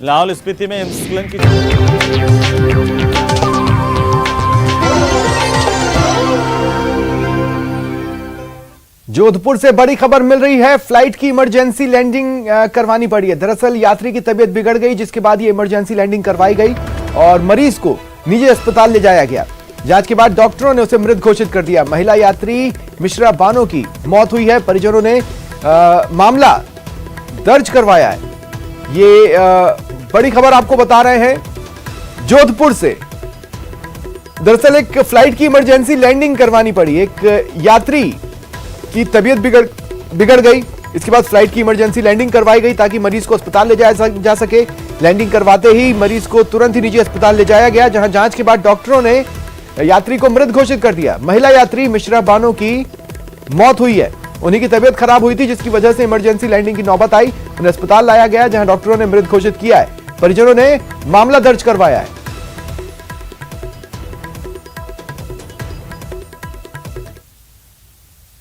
लाहौल स्पीति में हिमस्खलन की जोधपुर से बड़ी खबर मिल रही है। फ्लाइट की इमरजेंसी लैंडिंग करवानी पड़ी है। दरअसल यात्री की तबीयत बिगड़ गई, जिसके बाद ये इमरजेंसी लैंडिंग करवाई गई और मरीज को निजी अस्पताल ले जाया गया। जांच के बाद डॉक्टरों ने उसे मृत घोषित कर दिया। महिला यात्री मिश्रा बानो की मौत हुई है। परिजनों ने मामला दर्ज करवाया है। ये बड़ी खबर आपको बता रहे हैं जोधपुर से। दरअसल एक फ्लाइट की इमरजेंसी लैंडिंग करवानी पड़ी। एक यात्री की तबीयत बिगड़ गई, इसके बाद फ्लाइट की इमरजेंसी लैंडिंग करवाई गई ताकि मरीज को अस्पताल ले जाया जा सके। लैंडिंग करवाते ही मरीज को तुरंत ही निजी अस्पताल ले जाया गया, जहां जांच के बाद डॉक्टरों ने यात्री को मृत घोषित कर दिया। महिला यात्री मिश्रा बानो की मौत हुई है। उन्हीं की तबीयत खराब हुई थी, जिसकी वजह से इमरजेंसी लैंडिंग की नौबत आई। उन्हें अस्पताल लाया गया, जहां डॉक्टरों ने मृत घोषित किया है। परिजनों ने मामला दर्ज करवाया है।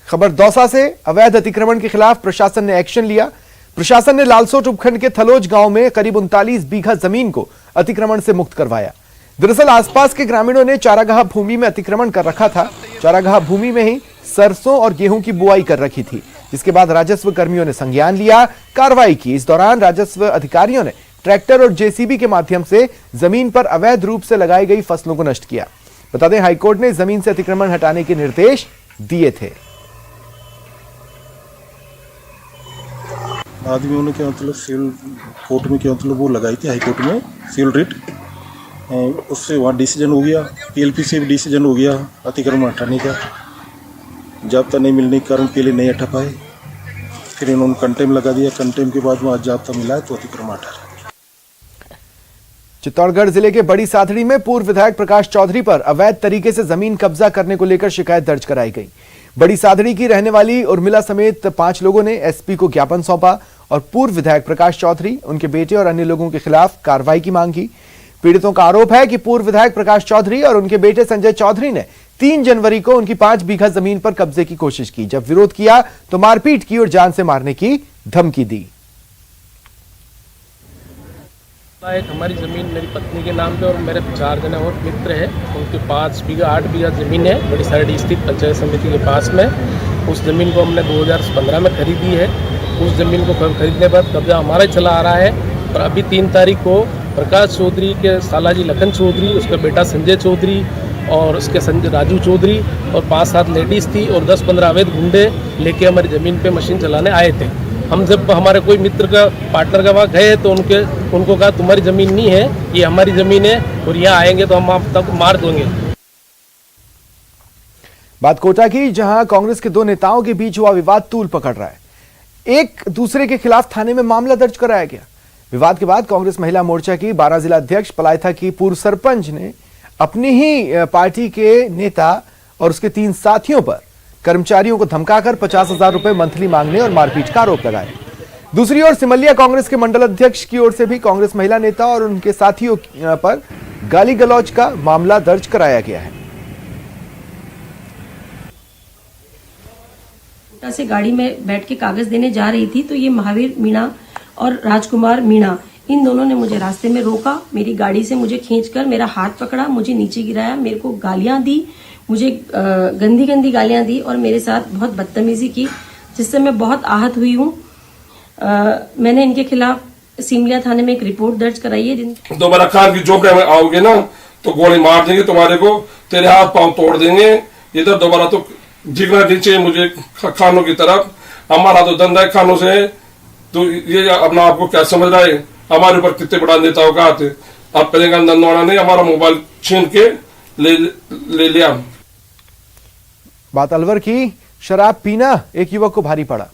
खबर दौसा से। अवैध अतिक्रमण के खिलाफ प्रशासन ने एक्शन लिया। प्रशासन ने लालसोट उपखंड के थलोज गांव में करीब 39 बीघा जमीन को अतिक्रमण से मुक्त करवाया। दरअसल आसपास के ग्रामीणों ने चारागाह भूमि में अतिक्रमण कर रखा था। चारागाह भूमि में ही सरसों और गेहूं की बुआई कर रखी थी, जिसके बाद राजस्व कर्मियों ने संज्ञान लिया, कार्रवाई की। इस दौरान राजस्व अधिकारियों ने ट्रैक्टर और जेसीबी के माध्यम से जमीन पर अवैध रूप से लगाई गई फसलों को नष्ट किया। बता दें, हाईकोर्ट ने जमीन से अतिक्रमण हटाने के निर्देश दिए थे। आदमियों ने क्या मतलब सिविल कोर्ट में क्या मतलब वो लगाई थी, हाई कोर्ट में सिविल रिट, उससे वहाँ डिसीजन हो गया। पीएलपी से भी डिसीजन हो गया अतिक्रमण हटाने का। जाब्ता नहीं मिलने के कारण पहले नहीं हटा पाए, फिर इन्होंने कंटेम लगा दिया। कंटेम के बाद वहाँ जाब्ता मिला है तो अतिक्रमण हटा। चित्तौड़गढ़ जिले के बड़ी साथड़ी में पूर्व विधायक प्रकाश चौधरी पर अवैध तरीके से जमीन कब्जा करने को लेकर शिकायत दर्ज कराई गई। बड़ी साथड़ी की रहने वाली उर्मिला समेत 5 लोगों ने एसपी को ज्ञापन सौंपा और पूर्व विधायक प्रकाश चौधरी, उनके बेटे और अन्य लोगों के खिलाफ कार्रवाई की मांग की। पीड़ितों का आरोप है कि पूर्व विधायक प्रकाश चौधरी और उनके बेटे संजय चौधरी ने 3 जनवरी को उनकी 5 बीघा जमीन पर कब्जे की कोशिश की। जब विरोध किया तो मारपीट की और जान से मारने की धमकी दी। एक हमारी जमीन मेरी पत्नी के नाम पे और मेरे 4 जने और मित्र हैं, उनके 5 बीघा 8 बीघा जमीन है बड़ी साइड स्थित पंचायत समिति के पास में। उस जमीन को हमने 2015 में खरीदी है। उस जमीन को खरीदने के बाद कब्जा हमारा ही चला आ रहा है। और अभी 3 तारीख को प्रकाश चौधरी के सालाजी लखन चौधरी, उसका बेटा संजय चौधरी और उसके संजय राजू चौधरी और 5-7 लेडीज़ थी और 10-15 अवैध गुंडे लेके हमारी ज़मीन पे मशीन चलाने आए थे। हम जब हमारे कोई मित्र का पार्टनर का वहाँ गए तो उनको कहा तुम्हारी ज़मीन नहीं है, ये हमारी ज़मीन है और यहाँ आएंगे तो हम आप तक मार देंगे। बात कोटा की, जहां कांग्रेस के 2 नेताओं के बीच हुआ विवाद तूल पकड़ रहा है। एक दूसरे के खिलाफ थाने में मामला दर्ज कराया गया। विवाद के बाद कांग्रेस महिला मोर्चा की 12 जिला अध्यक्ष पलायथा की पूर्व सरपंच ने अपनी ही पार्टी के नेता और उसके 3 साथियों पर कर्मचारियों को धमकाकर 50,000 रुपए मंथली मांगने और मारपीट का आरोप लगाया। दूसरी ओर सिमलिया कांग्रेस के मंडल अध्यक्ष की ओर से भी कांग्रेस महिला नेता और उनके साथियों पर गाली गलौज का मामला दर्ज कराया गया है। से गाड़ी में बैठ के कागज देने जा रही थी तो ये महावीर मीणा और राजकुमार मीणा, इन दोनों ने मुझे रास्ते में रोका, मेरी गाड़ी से मुझे खींचकर मेरा हाथ पकड़ा, मुझे नीचे गिराया, मेरे को गालियां दी, मुझे गंदी गंदी गालियां दी और मेरे साथ बहुत बदतमीजी की, जिससे मैं बहुत आहत हुई हूँ। मैंने इनके खिलाफ सिमलिया थाने में एक रिपोर्ट दर्ज कराई है। दोबारा खान की जोक में आओगे ना तो गोली मार देंगे तुम्हारे को, तेरे हाथ पांव तोड़ देंगे। इधर दोबारा तो झिकना नीचे मुझे खानों की तरफ। हमारा तो धंधा है खानों से। तो ये अपना आपको क्या समझ रहा है? हमारे ऊपर कितने बड़ा नेताओं का हाथ है। अब पहले नंदवाड़ा ने हमारा मोबाइल छीन के ले लिया। बात अलवर की, शराब पीना एक युवक को भारी पड़ा।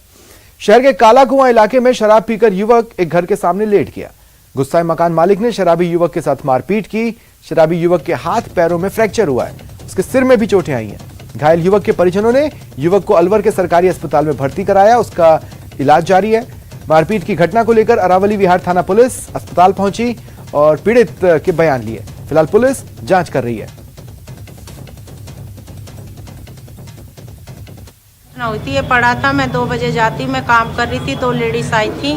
शहर के काला कुआं इलाके में शराब पीकर युवक एक घर के सामने लेट गया। गुस्साए मकान मालिक ने शराबी युवक के साथ मारपीट की। शराबी युवक के हाथ पैरों में फ्रैक्चर हुआ है, उसके सिर में भी चोटें आई हैं। घायल युवक के परिजनों ने युवक को अलवर के सरकारी अस्पताल में भर्ती कराया, उसका इलाज जारी है। मारपीट की घटना को लेकर अरावली विहार थाना पुलिस अस्पताल पहुंची और पीड़ित के बयान लिए। फिलहाल पुलिस जांच कर रही है। होती है पड़ा था, मैं 2 बजे जाती, मैं काम कर रही थी, 2 लेडीज आई थी,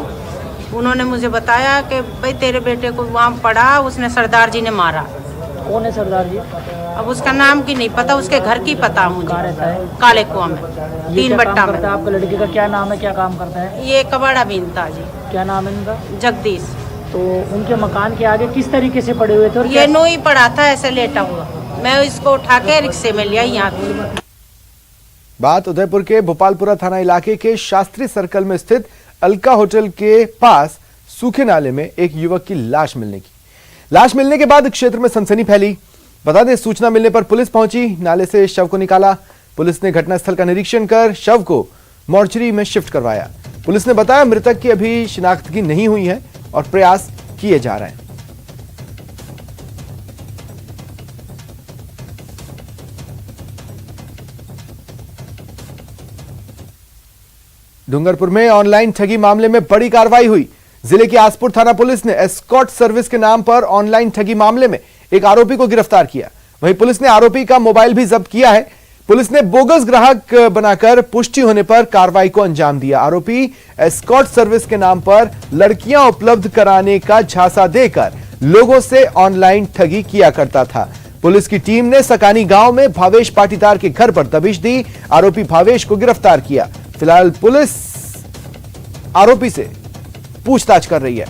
उन्होंने मुझे बताया कि भाई तेरे बेटे को वहाँ पड़ा, उसने सरदार जी ने मारा। कौन है सरदार जी? अब उसका नाम की नहीं पता, उसके घर की पता मुझे। कहाँ रहता है? काले कुआं में, ये 3 क्या बट्टा काम में। करता है आपका लड़के का? क्या नाम है, क्या काम करता है? ये कबाड़ा बीनता जी। क्या नाम है इनका? जगदीश। तो उनके मकान के आगे किस तरीके से पड़े हुए थे? और ये नो ही पड़ा था ऐसे लेटा हुआ। मैं इसको उठा के रिक्शे में लिया यहाँ पे। बात उदयपुर के भोपालपुरा थाना इलाके के शास्त्री सर्कल में स्थित अलका होटल के पास सूखे नाले में एक युवक की लाश मिलने के बाद क्षेत्र में सनसनी फैली। बता दें, सूचना मिलने पर पुलिस पहुंची, नाले से शव को निकाला। पुलिस ने घटनास्थल का निरीक्षण कर शव को मोर्चरी में शिफ्ट करवाया। पुलिस ने बताया मृतक की अभी शिनाख्तगी नहीं हुई है और प्रयास किए जा रहे हैं। डूंगरपुर में ऑनलाइन ठगी मामले में बड़ी कार्रवाई हुई। जिले की आसपुर थाना पुलिस ने एस्कॉर्ट सर्विस के नाम पर ऑनलाइन ठगी मामले में एक आरोपी को गिरफ्तार किया। वहीं पुलिस ने आरोपी का मोबाइल भी जब्त किया है। पुलिस ने बोगस ग्राहक बनाकर पुष्टि होने पर कार्रवाई को अंजाम दिया। आरोपी एस्कॉर्ट सर्विस के नाम पर लड़कियां उपलब्ध कराने का झांसा देकर लोगों से ऑनलाइन ठगी किया करता था। पुलिस की टीम ने सकानी गांव में भावेश पाटीदार के घर पर दबिश दी। आरोपी भावेश को गिरफ्तार किया। फिलहाल पुलिस आरोपी से पूछताछ कर रही है।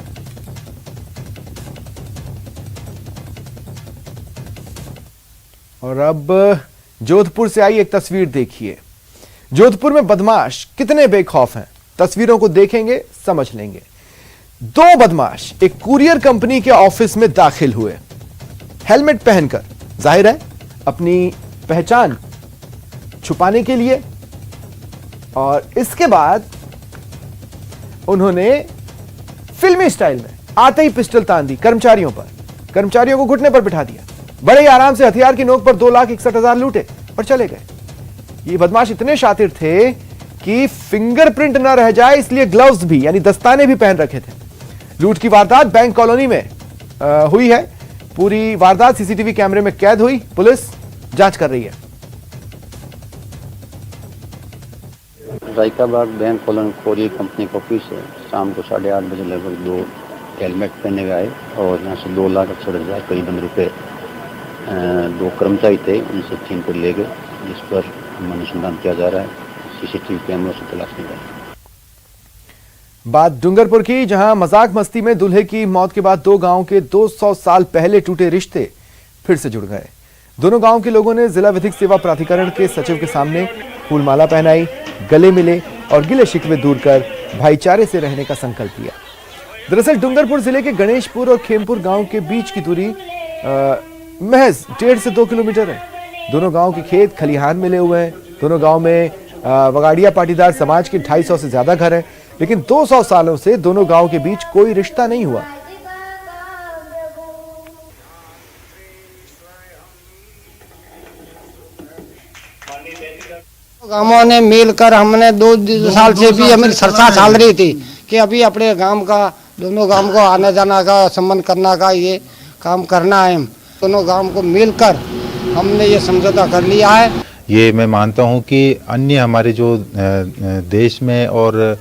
और अब जोधपुर से आई एक तस्वीर देखिए। जोधपुर में बदमाश कितने बेखौफ हैं, तस्वीरों को देखेंगे समझ लेंगे। 2 बदमाश एक कुरियर कंपनी के ऑफिस में दाखिल हुए, हेलमेट पहनकर, जाहिर है अपनी पहचान छुपाने के लिए। और इसके बाद उन्होंने फिल्मी स्टाइल में आते ही पिस्टल तान दी कर्मचारियों पर। कर्मचारियों को घुटने पर बिठा दिया। बड़े ही आराम से हथियार की नोक पर 2,61,000 लूटे और चले गए। ये बदमाश इतने शातिर थे कि फिंगरप्रिंट न रह जाए इसलिए ग्लव्स भी यानी दस्ताने भी पहन रखे थे। लूट की वारदात बैंक कॉलोनी में हुई है। पूरी वारदात सीसीटीवी कैमरे में कैद हुई। पुलिस जांच कर रही है। Raikabagh bank colony courier company का ऑफिस है। शाम को 8:30 बजे लगभग 2 हेलमेट पहने हुए आए और यहाँ से 2,68,000 करीबन रुपए 2 कर्मचारी थे, उनसे छीन कर ले गए, जिस पर अनुसंधान किया जा रहा है। सीसीटीवी कैमरों से तलाश की जा रही है। बात डूंगरपुर की, जहां मजाक मस्ती में दूल्हे की मौत के बाद 2 गांव के 200 साल पहले टूटे रिश्ते फिर से जुड़ गए। दोनों गांव के लोगों ने जिला विधिक सेवा प्राधिकरण के सचिव के सामने फूलमाला पहनाई, गले मिले और गिले शिकवे दूर कर भाईचारे से रहने का संकल्प लिया। दरअसल डूंगरपुर जिले के गणेशपुर और खेमपुर गांव के बीच की दूरी महज 1.5 से 2 किलोमीटर है। दोनों गांव के खेत खलिहान मिले हुए हैं। दोनों गांव में वगाड़िया पाटीदार समाज के 250 से ज्यादा घर हैं, लेकिन 200 सालों से दोनों गांव के बीच कोई रिश्ता नहीं हुआ। गांवों ने मिलकर हमने 2 साल से भी हमें चर्चा चल रही थी कि अभी अपने गांव का, दोनों गांव को आने जाना का, संबंध करना का ये काम करना है। दोनों गांव को मिलकर हमने ये समझौता कर लिया है। ये मैं मानता हूं कि अन्य हमारे जो देश में और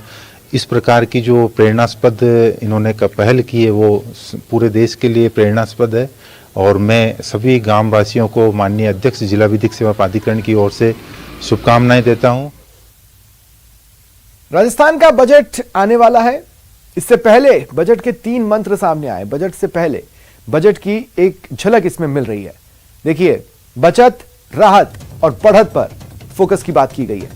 इस प्रकार की जो प्रेरणास्पद इन्होंने पहल की है वो पूरे देश के लिए प्रेरणास्पद है। और मैं सभी ग्राम वासियों को माननीय अध्यक्ष जिला विधिक सेवा प्राधिकरण की ओर से शुभकामनाएं देता हूं। राजस्थान का बजट आने वाला है। इससे पहले बजट के 3 मंत्र सामने आए। बजट से पहले बजट की एक झलक इसमें मिल रही है। देखिए, बचत, राहत और बढ़त पर फोकस की बात की गई है।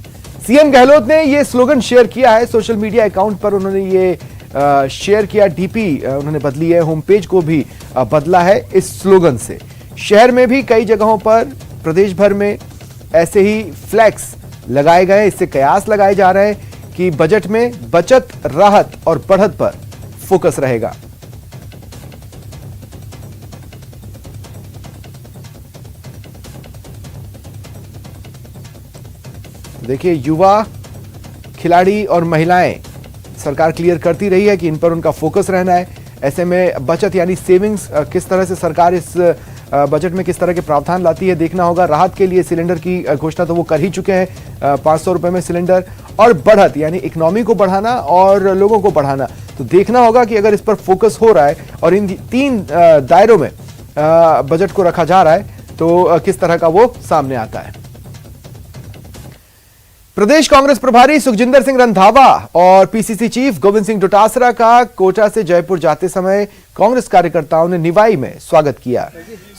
सीएम गहलोत ने यह स्लोगन शेयर किया है सोशल मीडिया अकाउंट पर। उन्होंने ये शेयर किया, डीपी उन्होंने बदली है, होम पेज को भी बदला है इस स्लोगन से। शहर में भी कई जगहों पर, प्रदेश भर में ऐसे ही फ्लैक्स लगाए गए। इससे कयास लगाए जा रहे हैं कि बजट में बचत, राहत और बढ़त पर फोकस रहेगा। देखिए, युवा खिलाड़ी और महिलाएं सरकार क्लियर करती रही है कि इन पर उनका फोकस रहना है। ऐसे में बचत यानी सेविंग्स किस तरह से सरकार इस बजट में किस तरह के प्रावधान लाती है देखना होगा। राहत के लिए सिलेंडर की घोषणा तो वो कर ही चुके हैं, 500 रुपए में सिलेंडर। और बढ़त यानी इकोनॉमी को बढ़ाना और लोगों को बढ़ाना, तो देखना होगा कि अगर इस पर फोकस हो रहा है और इन 3 दायरों में बजट को रखा जा रहा है तो किस तरह का वो सामने आता है। प्रदेश कांग्रेस प्रभारी सुखजिंदर सिंह रंधावा और पीसीसी चीफ गोविंद सिंह डोटासरा का कोटा से जयपुर जाते समय कांग्रेस कार्यकर्ताओं ने निवाई में स्वागत किया।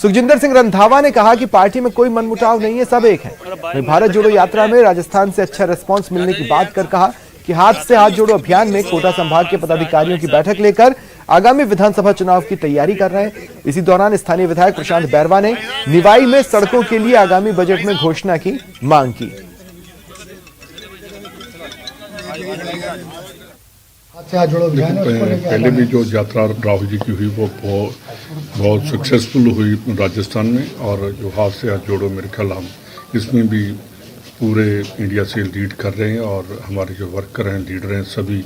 सुखजिंदर सिंह रंधावा ने कहा कि पार्टी में कोई मनमुटाव नहीं है, सब एक है। वहीं भारत जोड़ो यात्रा में राजस्थान से अच्छा रिस्पांस मिलने की बात कर कहा कि हाथ से हाथ जोड़ो अभियान में कोटा संभाग के पदाधिकारियों की बैठक लेकर आगामी विधानसभा चुनाव की तैयारी कर रहे हैं। इसी दौरान स्थानीय विधायक प्रशांत बैरवा ने निवाई में सड़कों के लिए आगामी बजट में घोषणा की मांग की। पहले भी जो यात्रा राहुल जी की हुई वो बहुत सक्सेसफुल हुई राजस्थान में, और जो हाथ से हाथ जोड़ो मेरे ख्याल हम इसमें भी पूरे इंडिया से लीड कर रहे हैं, और हमारे जो वर्कर हैं, लीडर हैं, सभी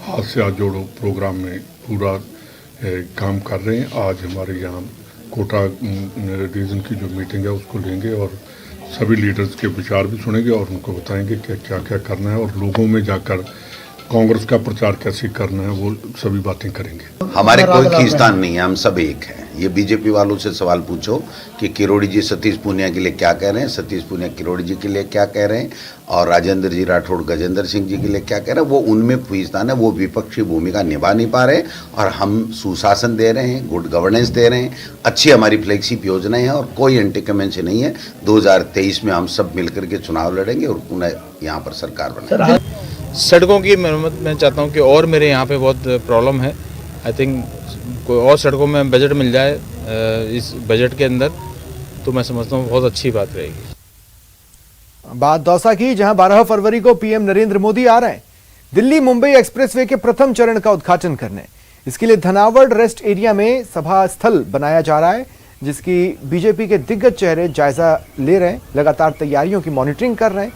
हाथ से हाथ जोड़ो प्रोग्राम में पूरा काम कर रहे हैं। आज हमारे यहाँ कोटा रीजन की जो मीटिंग है उसको लेंगे और सभी लीडर्स के विचार भी सुनेंगे और उनको बताएंगे कि क्या क्या करना है, और लोगों में जाकर कांग्रेस का प्रचार कैसे करना है वो सभी बातें करेंगे। हमारे कोई खींचतान नहीं है, हम सब एक हैं। ये बीजेपी वालों से सवाल पूछो कि किरोड़ी जी सतीश पूनिया के लिए क्या कह रहे हैं, सतीश पूनिया किरोड़ी जी के लिए क्या कह रहे हैं, और राजेंद्र जी राठौड़ गजेंद्र सिंह जी के लिए क्या कह रहे हैं। वो उनमें खींचतान है, वो विपक्षी भूमिका निभा नहीं पा रहे, और हम सुशासन दे रहे हैं, गुड गवर्नेंस दे रहे हैं, अच्छी हमारी फ्लैगशिप योजनाएं हैं, और कोई एंटी कमेंशन नहीं है। 2023 में हम सब मिलकर के चुनाव लड़ेंगे और पुनः यहाँ पर सरकार बनाएंगे। सड़कों की मरम्मत मैं चाहता हूँ कि और मेरे यहाँ पे बहुत प्रॉब्लम है। आई थिंक कोई और सड़कों में बजट मिल जाए इस बजट के अंदर तो मैं समझता हूँ बहुत अच्छी बात रहेगी। बात दौसा की, जहां 12 फरवरी को पीएम नरेंद्र मोदी आ रहे हैं दिल्ली मुंबई एक्सप्रेसवे के प्रथम चरण का उद्घाटन करने। इसके लिए धनावड़ रेस्ट एरिया में सभा स्थल बनाया जा रहा है, जिसकी बीजेपी के दिग्गज चेहरे जायजा ले रहे हैं, लगातार तैयारियों की मॉनिटरिंग कर रहे हैं।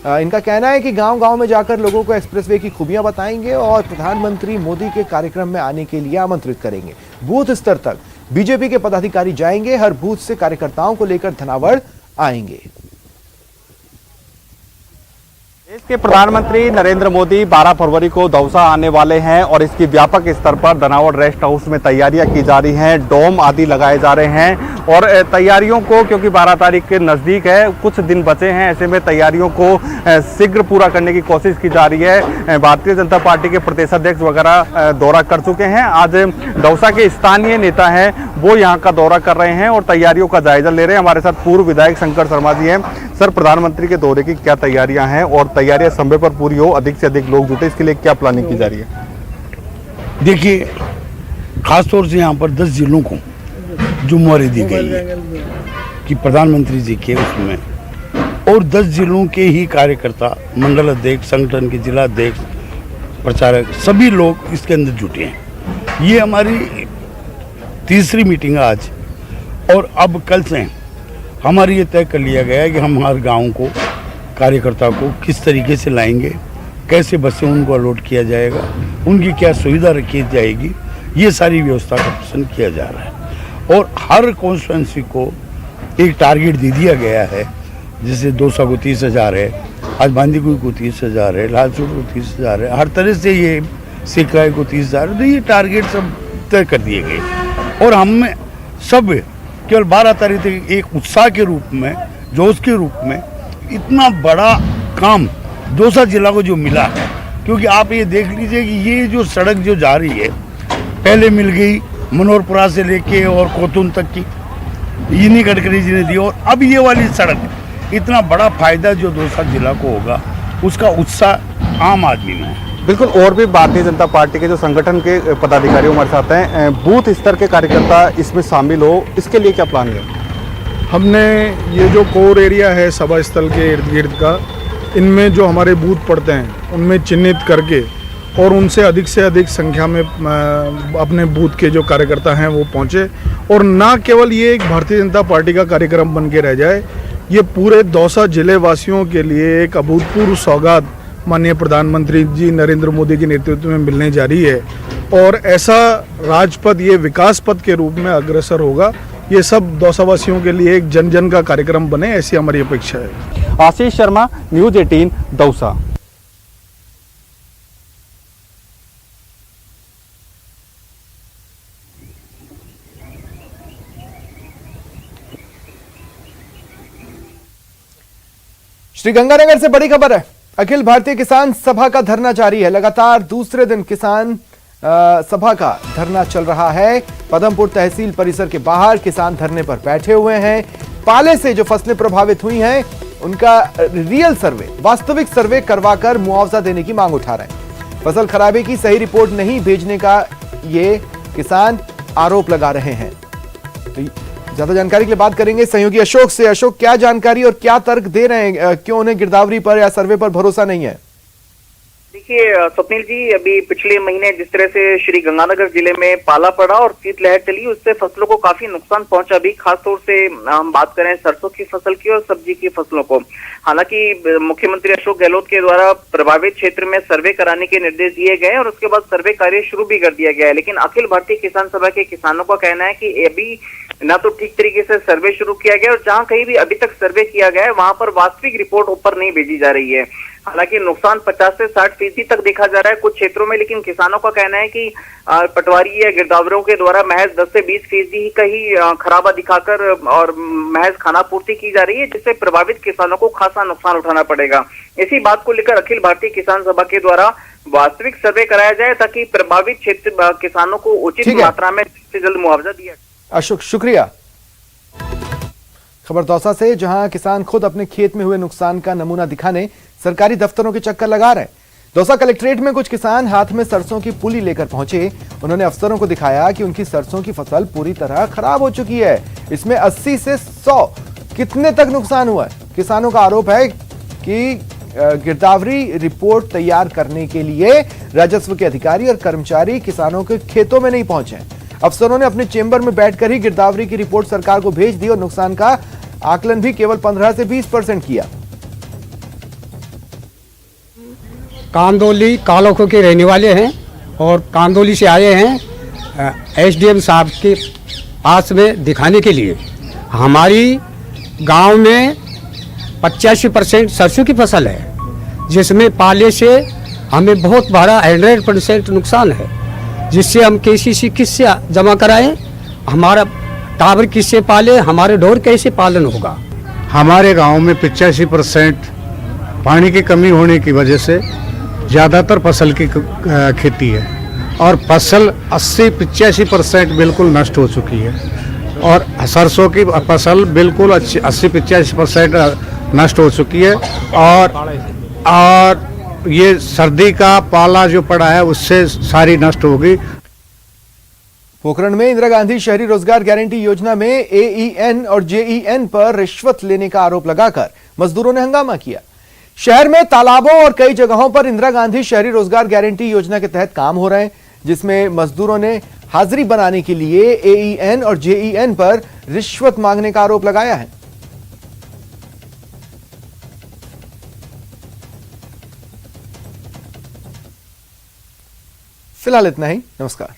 इनका कहना है कि गांव-गांव में जाकर लोगों को एक्सप्रेसवे की खूबियां बताएंगे और प्रधानमंत्री मोदी के कार्यक्रम में आने के लिए आमंत्रित करेंगे। बूथ स्तर तक बीजेपी के पदाधिकारी जाएंगे, हर बूथ से कार्यकर्ताओं को लेकर धनावड़ आएंगे। देश के प्रधानमंत्री नरेंद्र मोदी 12 फरवरी को दौसा आने वाले हैं और इसकी व्यापक स्तर पर धनावड़ रेस्ट हाउस में तैयारियां की जा रही हैं, डोम आदि लगाए जा रहे हैं और तैयारियों को, क्योंकि 12 तारीख के नज़दीक है, कुछ दिन बचे हैं, ऐसे में तैयारियों को शीघ्र पूरा करने की कोशिश की जा रही है। भारतीय जनता पार्टी के प्रदेश अध्यक्ष वगैरह दौरा कर चुके हैं। आज दौसा के स्थानीय नेता हैं वो यहाँ का दौरा कर रहे हैं और तैयारियों का जायजा ले रहे हैं। हमारे साथ पूर्व विधायक शंकर शर्मा जी हैं। सर, प्रधानमंत्री के दौरे की क्या तैयारियां हैं और तैयारियां समय पर पूरी हो, अधिक से अधिक लोग जुटे, इसके लिए क्या प्लानिंग की जा रही है? देखिए, खासतौर से यहाँ पर 10 जिलों को जिम्मेवारी दी गई है कि प्रधानमंत्री जी के उसमें, और 10 जिलों के ही कार्यकर्ता, मंडल अध्यक्ष, संगठन के जिला अध्यक्ष, प्रचारक, सभी लोग इसके अंदर जुटे हैं। ये हमारी तीसरी मीटिंग है आज, और अब कल से हमारी ये तय कर लिया गया है कि हम हर गांव को, कार्यकर्ता को किस तरीके से लाएंगे, कैसे बसें उनको अलॉट किया जाएगा, उनकी क्या सुविधा रखी जाएगी, ये सारी व्यवस्था का प्रश्न किया जा रहा है। और हर कॉन्स्टिट्यूंसी को एक टारगेट दे दिया गया है, जैसे दौसा को 30,000 है, आज बांदीकुई को 30,000 है, लालसोट को 30,000 है, हर तरह से ये सिकाई को 30,000, तो ये टारगेट सब तय कर दिए गए। और हम सब केवल 12 तारीख तक एक उत्साह के रूप में, जोश के रूप में, इतना बड़ा काम दौसा जिला को जो मिला है, क्योंकि आप ये देख लीजिए कि ये जो सड़क जो जा रही है, पहले मिल गई मनोहरपुरा से लेके और कोतुन तक की, इन्हीं गडकरी जी ने दी, और अब ये वाली सड़क, इतना बड़ा फायदा जो दौसा जिला को होगा, उसका उत्साह आम आदमी में है। बिल्कुल, और भी भारतीय जनता पार्टी के जो संगठन के पदाधिकारी हमारे साथ हैं, बूथ स्तर के कार्यकर्ता इसमें शामिल हो, इसके लिए क्या प्लान है? हमने ये जो कोर एरिया है सभा स्थल के इर्द गिर्द का, इनमें जो हमारे बूथ पड़ते हैं उनमें चिन्हित करके और उनसे अधिक संख्या में अपने बूथ के जो कार्यकर्ता हैं वो पहुँचे, और ना केवल ये एक भारतीय जनता पार्टी का कार्यक्रम बन के रह जाए, ये पूरे दौसा जिले वासियों के लिए एक अभूतपूर्व सौगात माननीय प्रधानमंत्री जी नरेंद्र मोदी के नेतृत्व में मिलने जा रही है, और ऐसा राजपथ, ये विकास पथ के रूप में अग्रसर होगा। ये सब दौसावासियों के लिए एक जन जन का कार्यक्रम बने, ऐसी हमारी अपेक्षा है। आशीष शर्मा, न्यूज़ 18, दौसा। श्रीगंगानगर से बड़ी खबर है। अखिल भारतीय किसान सभा का धरना जारी है। लगातार दूसरे दिन किसान सभा का धरना चल रहा है। पदमपुर तहसील परिसर के बाहर किसान धरने पर बैठे हुए हैं। पाले से जो फसलें प्रभावित हुई हैं उनका रियल सर्वे, वास्तविक सर्वे करवाकर मुआवजा देने की मांग उठा रहे हैं। फसल खराबे की सही रिपोर्ट नहीं भेजने का ये किसान आरोप लगा रहे हैं। तो ज्यादा जानकारी के लिए बात करेंगे सहयोगी अशोक से। अशोक, क्या जानकारी और क्या तर्क दे रहे हैं, क्यों उन्हें गिरदावरी पर या सर्वे पर भरोसा नहीं है? देखिए स्वप्निल जी, अभी पिछले महीने जिस तरह से श्री गंगानगर जिले में पाला पड़ा और शीतलहर चली, उससे फसलों को काफी नुकसान पहुंचा। भी खासतौर से हम बात करें सरसों की फसल की और सब्जी की फसलों को। हालांकि मुख्यमंत्री अशोक गहलोत के द्वारा प्रभावित क्षेत्र में सर्वे कराने के निर्देश दिए गए और उसके बाद सर्वे कार्य शुरू भी कर दिया गया है। लेकिन अखिल भारतीय किसान सभा के किसानों का कहना है कि अभी ना तो ठीक तरीके से सर्वे शुरू किया गया और जहां कहीं भी अभी तक सर्वे किया गया है वहां पर वास्तविक रिपोर्ट ऊपर नहीं भेजी जा रही है। हालांकि नुकसान 50 से 60% तक देखा जा रहा है कुछ क्षेत्रों में, लेकिन किसानों का कहना है कि पटवारी या गिरदावरों के द्वारा महज 10 से 20% का ही खराबा दिखाकर और महज खानापूर्ति की जा रही है, जिससे प्रभावित किसानों को खासा नुकसान उठाना पड़ेगा। इसी बात को लेकर अखिल भारतीय किसान सभा के द्वारा वास्तविक सर्वे कराया जाए ताकि प्रभावित क्षेत्र किसानों को उचित मात्रा में जल्द से जल्द मुआवजा दिया। अशोक, शुक्रिया। खबर दौसा से, जहां किसान खुद अपने खेत में हुए नुकसान का नमूना दिखाने सरकारी दफ्तरों के चक्कर लगा रहे हैं। दौसा कलेक्ट्रेट में कुछ किसान हाथ में सरसों की पुली लेकर पहुंचे। उन्होंने अफसरों को दिखाया कि उनकी सरसों की फसल पूरी तरह खराब हो चुकी है। इसमें 80 से 100 कितने तक नुकसान हुआ है। किसानों का आरोप है कि गिरदावरी रिपोर्ट तैयार करने के लिए राजस्व के अधिकारी और कर्मचारी किसानों के खेतों में नहीं पहुंचे। अफसरों ने अपने चेंबर में बैठकर ही गिरदावरी की रिपोर्ट सरकार को भेज दी और नुकसान का आकलन भी केवल 15 से 20% किया। कांदोली कालोखो के रहने वाले हैं और कांदोली से आए हैं एसडीएम साहब के पास में दिखाने के लिए। हमारी गांव में 85% सरसों की फसल है, जिसमें पाले से हमें बहुत बड़ा 100% नुकसान है, जिससे हम केसीसी किससे जमा कराएं, हमारा टावर किससे पाले, हमारे ढोर कैसे पालन होगा। हमारे गांव में 85% पानी की कमी होने की वजह से ज़्यादातर फसल की खेती है और फसल 80-85% बिल्कुल नष्ट हो चुकी है और सरसों की फसल बिल्कुल 80-85% नष्ट हो चुकी है और ये सर्दी का पाला जो पड़ा है उससे सारी नष्ट होगी। पोखरण में इंदिरा गांधी शहरी रोजगार गारंटी योजना में एईएन और जेईएन पर रिश्वत लेने का आरोप लगाकर मजदूरों ने हंगामा किया। शहर में तालाबों और कई जगहों पर इंदिरा गांधी शहरी रोजगार गारंटी योजना के तहत काम हो रहे हैं, जिसमें मजदूरों ने हाजिरी बनाने के लिए एईएन और जेईएन पर रिश्वत मांगने का आरोप लगाया है। फिलहाल इतना ही। नमस्कार।